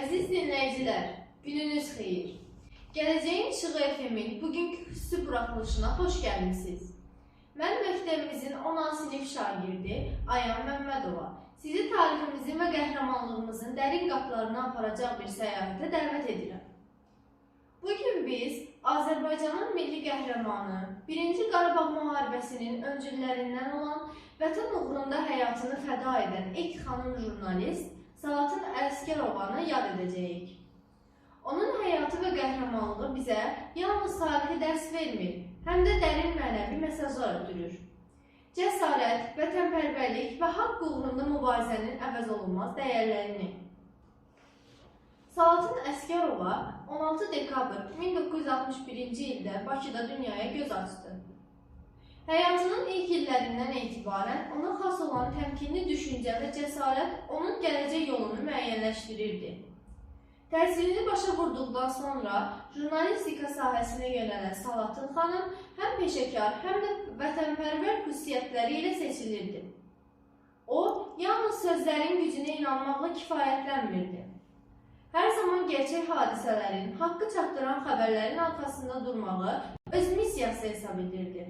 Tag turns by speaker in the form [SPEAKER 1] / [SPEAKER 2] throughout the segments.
[SPEAKER 1] Əziz dinləyicilər, gününüz xeyir. Gələcəyin İşığı FM-in bugünkü xüsusi buraxılışına xoş gəlmisiniz. Mən məktəbimizin 10. sinif şagirdi Ayan Məmmədova sizi tariximizin və qəhrəmanlığımızın dərin qapılarına aparacaq bir səyahətə dəvət edirəm. Bugün biz Azərbaycanın milli qəhrəmanı, 1-ci Qarabağ müharibəsinin öncüllərindən olan, vətən uğrunda həyatını fəda edən ilk xanım jurnalist Salatın Əskərovanı yad edəcəyik. Onun həyatı və qəhrəmanlığı bizə yalnız tarixi dərs vermir, həm də dərin mənəvi mesajlar ötürür. Cəsarət, vətənpərvərlik və haqq uğrunda mübarizənin əvəz olunmaz dəyərlərini. Salatın Əskərova 16 dekabr 1961-ci ildə Bakıda dünyaya göz açdı. Həyatının ilk illərindən etibarən ona xas olan təmkinli düşüncə və cəsarət onun gələcək yolunu müəyyənləşdirirdi. Təhsilini başa vurduqdan sonra jurnalistika sahəsinə yönələn Salatın xanım həm peşəkar, həm də vətənpərvər xüsusiyyətləri ilə seçilirdi. O, yalnız sözlərin gücünə inanmaqla kifayətlənmirdi. Hər zaman gerçək hadisələrin, haqqı çatdıran xəbərlərin arxasında durmağı öz missiyası hesab edirdi.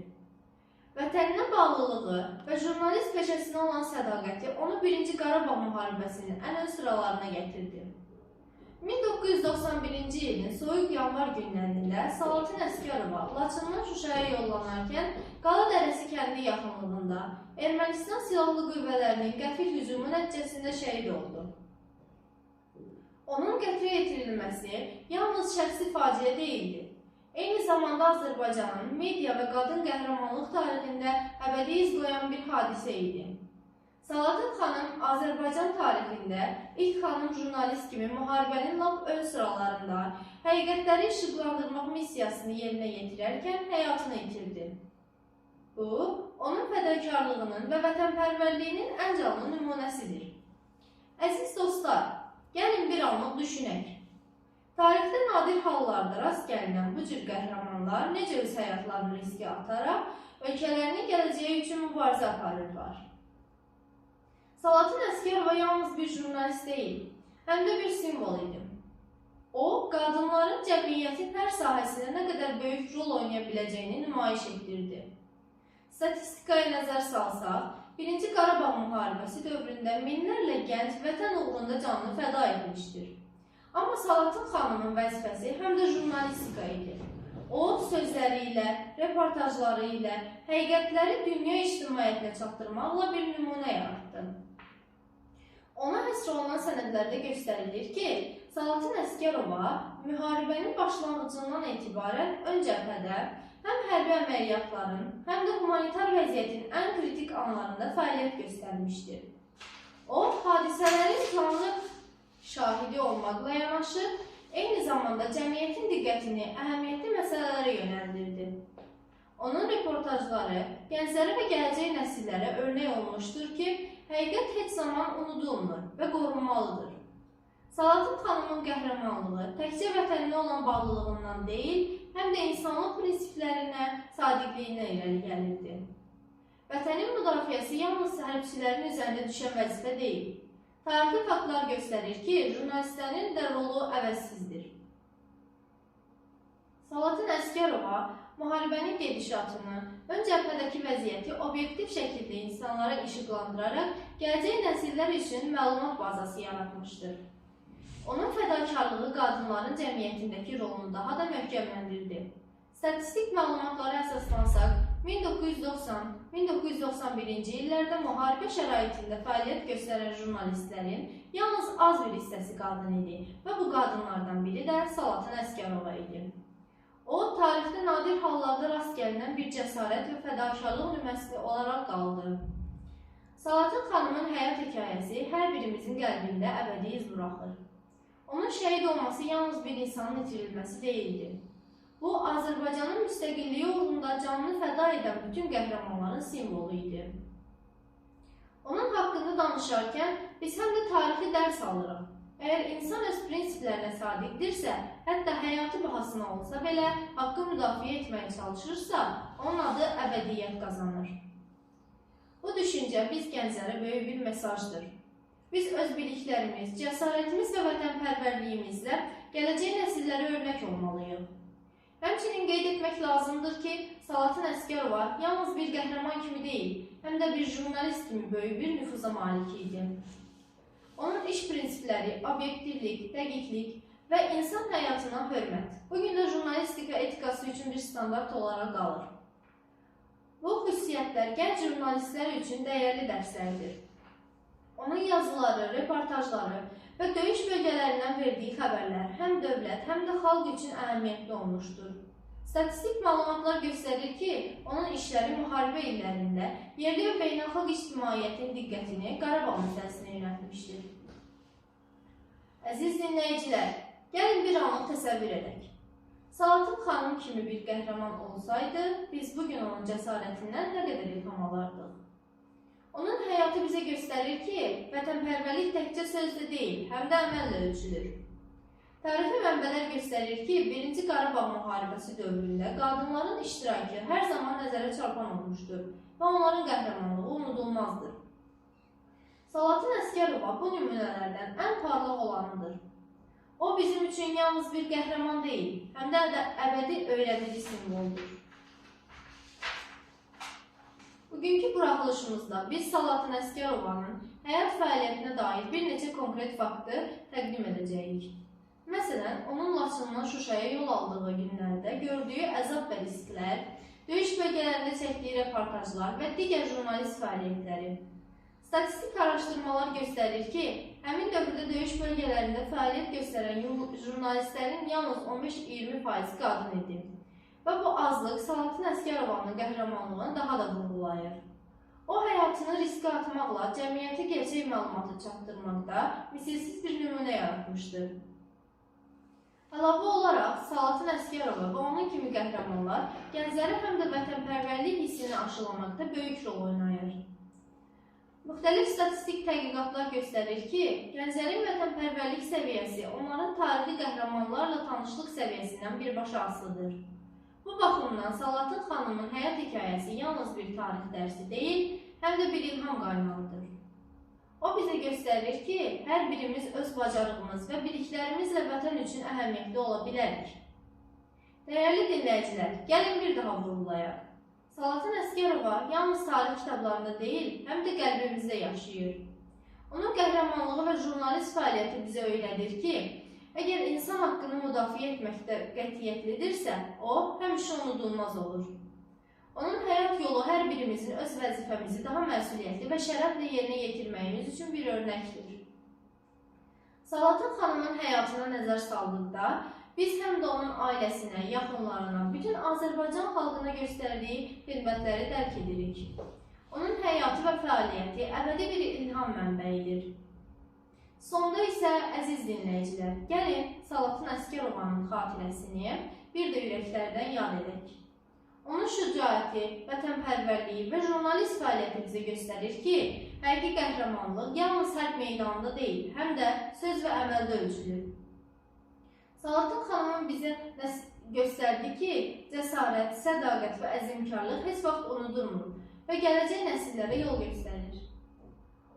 [SPEAKER 1] Vətəninə bağlılığı və jurnalist peşəsinə olan sədaqəti onu 1-ci Qarabağ müharibəsinin ən ön sıralarına gətirdi. 1991-ci ilin soyuq yanvar günlərində Salatın Əskərova Laçından Şuşaya yollanarkən Qala Dərəsi kəndi yaxınlığında Ermənistan silahlı qüvvələrinin qəfil hücumu nəticəsində şəhid oldu. Onun qətlə yetirilməsi yalnız şəxsi faciə deyildi. Eyni zamanda Azərbaycanın media və qadın qəhrəmanlıq tarixində əbədi iz qoyan bir hadisə idi. Salatın xanım Azərbaycan tarixində ilk xanım jurnalist kimi müharibənin lap ön sıralarında həqiqətləri işıqlandırmaq missiyasını yerinə yetirərkən həyatını itirdi. Bu, onun fədakarlığının və vətənpərvərliyinin ən canlı nümunəsidir. Əziz dostlar, gəlin bir anlıq düşünək. Tarixdə nadir hallarda rast gəlinən bu cür qəhrəmanlar necə öz həyatlarını riskə ataraq ölkələrinin gələcəyi üçün mübarizə aparırlar. Salatın Əskərova yalnız bir jurnalist deyil, həm də bir simvol idi. O, qadınların cəmiyyətin hər sahəsində nə qədər böyük rol oynaya biləcəyini nümayiş etdirdi. Statistikaya nəzər salsaq, 1-ci Qarabağ müharibəsi dövründə minlərlə gənc vətən uğrunda canını fəda etmişdir. Amma Salatın xanımın vəzifəsi həm də jurnalistika idi. O, sözləri ilə, reportajları ilə həqiqətləri dünya ictimaiyyətinə çatdırmaqla bir nümunə yaratdı. Ona həsr olunan sənədlərdə göstərilir ki, Salatın Əskərova müharibənin başlanğıcından etibarən ön cəbhədə həm hərbi əməliyyatların, həm də humanitar vəziyyətin ən kritik anlarında fəaliyyət göstərmişdir. O, hadisələrin canlı şahidi olmaqla yanaşı, eyni zamanda cəmiyyətin diqqətini əhəmiyyətli məsələlərə yönəldirdi. Onun reportajları gənclərə və gələcək nəsillərə örnek olmuşdur ki, həqiqət heç zaman unudulmur və qorunmalıdır. Salatın xanımın qəhrəmanlığı təkcə vətəninə olan bağlılığından deyil, həm də insanlıq prinsiplərinə, sadiqliyinə irəli gəlirdi. Vətənin müdafiəsi yalnız hərbçilərin üzərində düşən vəzifə deyil. Tarixi faktlar göstərir ki, jurnalistlərin də rolu əvəzsizdir. Salatın Əskərova müharibənin gedişatını, ön cəbhədəki vəziyyəti obyektiv şəkildə insanlara işıqlandıraraq gələcək nəsillər üçün məlumat bazası yaratmışdır. Onun fədakarlığı qadınların cəmiyyətindəki rolunu daha da möhkəmləndirdi. Statistik məlumatlara əsaslansaq, 1990-1991-ci illərdə müharibə şəraitində fəaliyyət göstərən jurnalistlərin yalnız az bir hissəsi qadın idi və bu qadınlardan biri də Salatın Əskərova idi. O, tarixdə nadir hallarda rast gəlinən bir cəsarət və fədakarlıq nümunəsi olaraq qaldı. Salatın xanımın həyat hekayəsi hər birimizin qəlbində əbədi iz buraxır. Onun şəhid olması yalnız bir insanın itirilməsi deyildi. Bu, Azərbaycanın müstəqilliyi uğrunda canını fəda edən bütün qəhrəmanların simvolu idi. Onun haqqında danışarkən biz həm də tarixi dərs alırıq. Əgər insan öz prinsiplərinə sadiqdirsə, hətta həyatı bahasına olsa belə haqqı müdafiə etməyə çalışırsa, onun adı əbədiyyət qazanır. Bu düşüncə biz gənclərə böyük bir mesajdır. Biz öz biliklərimiz, cəsarətimiz və vətənpərvərliyimiz bizə gələcək nəsillərə örnək olmalıyıq. Həmçinin qeyd etmək lazımdır ki, Salatın Əsgərova yalnız bir qəhrəman kimi deyil, həm də bir jurnalist kimi böyük bir nüfuza malik idi. Onun iş prinsipləri obyektivlik, dəqiqlik və insan həyatına hörmət bugün də jurnalistika etikası üçün bir standart olaraq qalır. Bu xüsusiyyətlər gənc jurnalistlər üçün dəyərli dərslərdir. Onun yazıları, reportajları və döyüş bölgələrindən verdiyi xəbərlər həm dövlət, həm də xalq üçün əhəmiyyətli olmuşdur. Statistik məlumatlar göstərir ki, onun işləri müharibə illərində yerli və beynəlxalq ictimaiyyətin diqqətini Qarabağ məsələsinə yönəltmişdir. Əziz dinləyicilər, gəlin bir anlıq təsəvvür edək. Salatın xanım kimi bir qəhrəman olsaydı, biz bugün onun cəsarətindən nə qədər ilham alardıq. Onun həyatı bizə göstərir ki, vətənpərvərlik təkcə sözlə deyil, həm də əməllə ölçülür. Tarixi mənbələr göstərir ki, 1-ci Qarabağ müharibəsi dövründə qadınların iştirakı hər zaman nəzərə çarpan olmuşdur və onların qəhrəmanlığı unudulmazdır. Salatın Əsgərova bu nümunələrdən ən parlaq olanıdır. O bizim üçün yalnız bir qəhrəman deyil, həm də əbədi öyrədici simvoldur. Bugünkü buraxılışımızda biz Salatın Əsgərovanın həyat fəaliyyətinə dair bir neçə konkret faktı təqdim edəcəyik. Məsələn, onun Laçından Şuşaya yol aldığı günlərdə gördüyü əzab və risklər, döyüş bölgələrində çəkdiyi reportajlar və digər jurnalist fəaliyyətləri. Statistik araşdırmalar göstərir ki, həmin dövrdə döyüş bölgələrində fəaliyyət göstərən jurnalistlərin yalnız 15-20% qadın idi. Və bu azlıq Salatın Əsgərovanın qəhrəmanlığını daha da vurğulayır. O, həyatını riskə atmaqla cəmiyyətə gerçək məlumatı çatdırmaqda misilsiz bir nümunə yaratmışdır. Əlavə olaraq, Salatın Əsgərova və onun kimi qəhrəmanlar gənclərə həm də vətənpərvərlik hissini aşılamaqda böyük rol oynayır. Müxtəlif statistik tədqiqatlar göstərir ki, gənclərin vətənpərvərlik səviyyəsi onların tarixi qəhrəmanlarla tanışlıq səviyyəsindən birbaşa asılıdır. Bu baxımdan Salatın xanımın həyat hekayəsi yalnız bir tarix dərsi deyil, həm də bir ilham qaynağıdır. O bizə göstərir ki, hər birimiz öz bacarığımız və biliklərimizlə vətən üçün əhəmiyyətli ola bilərik. Dəyərli dinləyicilər, gəlin bir daha vurğulayaq. Salatın Əsgərova yalnız tarix kitablarında deyil, həm də qəlbimizdə yaşayır. Onun qəhrəmanlığı və jurnalist fəaliyyəti bizə öyrədir ki, əgər insan haqqını müdafiə etməkdə qətiyyətlidirsə, o, həmişə unudulmaz olur. Onun həyat yolu hər birimizin öz vəzifəmizi daha məsuliyyətli və şərəflə yerinə yetirməyimiz üçün bir örnəkdir. Salatın xanımın həyatına nəzər saldıqda, biz həm də onun ailəsinə, yaxınlarına, bütün Azərbaycan xalqına göstərdiyi xidmətləri dərk edirik. Onun həyatı və fəaliyyəti əbədi bir ilham mənbəyidir. Sonda isə, əziz dinləyicilər, gəlin Salatın Əsgərovanın xatirəsini bir də ürəklərdən yad edək. Onun şücaəti, vətənpərvərliyi və jurnalist fəaliyyəti bizə göstərir ki, həqiqi qəhrəmanlıq yalnız hərb meydanında deyil, həm də söz və əməldə ölçülür. Salatın xanımın bizə göstərdi ki, cəsarət, sədaqət və əzimkarlıq heç vaxt unudulmur və gələcək nəsillərə yol göstərir.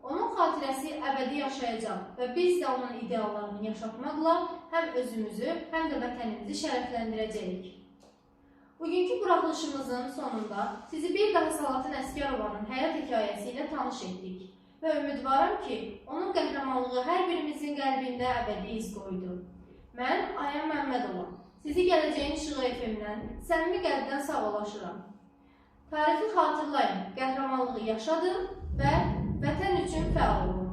[SPEAKER 1] Onun xatirəsi əbədi yaşayacaq və biz də onun ideallarını yaşatmaqla həm özümüzü, həm də vətənimizi şərəfləndirəcəyik. Bugünkü buraxılışımızın sonunda sizi bir daha Salatın Əsgərovanın həyat hekayəsi ilə tanış etdik və ümidvaram ki, onun qəhrəmanlığı hər birimizin qəlbində əbədi iz qoydu. Mən Ayəm Məmmədova, sizi Gələcəyin İşığı FM-dən səmimi qəlbdən sağolaşıram. Tarixi xatırlayın, qəhrəmanlığı yaşadın və vətən üçün fəal olun.